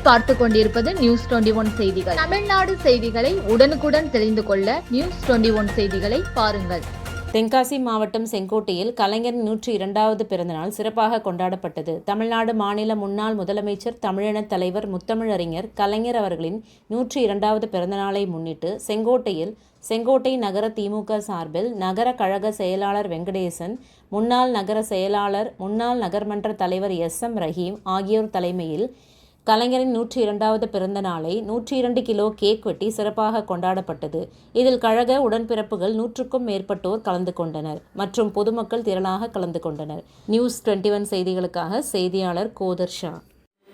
நீங்கள் பார்த்து கொண்டிருப்பது News21 செய்திகள். தமிழ்நாடு செய்திகளை உடனுக்குடன் தெரிந்து கொள்ள News21 செய்திகளை பாருங்கள். தென்காசி மாவட்டம் செங்கோட்டையில் கலைஞரின் 102வது பிறந்தநாள் சிறப்பாக கொண்டாடப்பட்டது. தமிழ்நாடு மாநில முன்னாள் முதலமைச்சர், தமிழினத் தலைவர், முத்தமிழறிஞர் கலைஞர் அவர்களின் 102வது பிறந்தநாளை முன்னிட்டு செங்கோட்டை நகர திமுக சார்பில் நகர கழக செயலாளர் வெங்கடேசன், முன்னாள் நகர செயலாளர், முன்னாள் நகர்மன்ற தலைவர் SM ரஹீம் ஆகியோர் தலைமையில் கலைஞரின் 102வது பிறந்த நாளை 102 கிலோ கேக் வெட்டி சிறப்பாக கொண்டாடப்பட்டது. இதில் கழக உடன்பிறப்புகள் 100க்கும் மேற்பட்டோர் கலந்து கொண்டனர் மற்றும் பொதுமக்கள் திரளாக கலந்து கொண்டனர். News21 செய்திகளுக்காக செய்தியாளர் கோதர் ஷா.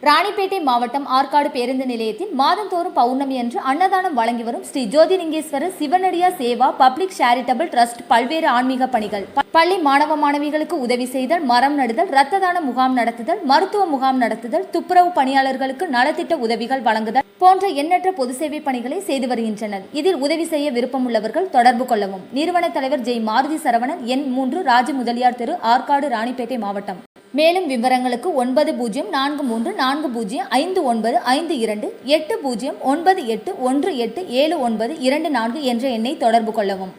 ராணிப்பேட்டை மாவட்டம் ஆற்காடு பேருந்து நிலையத்தில் மாதந்தோறும் பௌர்ணமி அன்று அன்னதானம் வழங்கி வரும் Sri Jothilingeswarar சிவனடியா Seva public charitable trust பல்வேறு ஆன்மீக பணிகள், பள்ளி மாணவ மாணவிகளுக்கு உதவி செய்தல், மரம் நடுதல், இரத்த தான முகாம் நடத்துதல், மருத்துவ முகாம் நடத்துதல், துப்புரவு பணியாளர்களுக்கு நலத்திட்ட உதவிகள் வழங்குதல் போன்ற எண்ணற்ற பொது சேவை பணிகளை செய்து வருகின்றனர். இதில் உதவி செய்ய விருப்பமுள்ளவர்கள் தொடர்பு கொள்ளவும். நிறுவன தலைவர் ஜெய் மாருதி சரவணன், எண் 3, ராஜ முதலியார் தெரு, ஆற்காடு, ராணிப்பேட்டை மாவட்டம். மேலும் விவரங்களுக்கு 9040405952 8098187924 என்ற எண்ணை தொடர்பு கொள்ளவும்.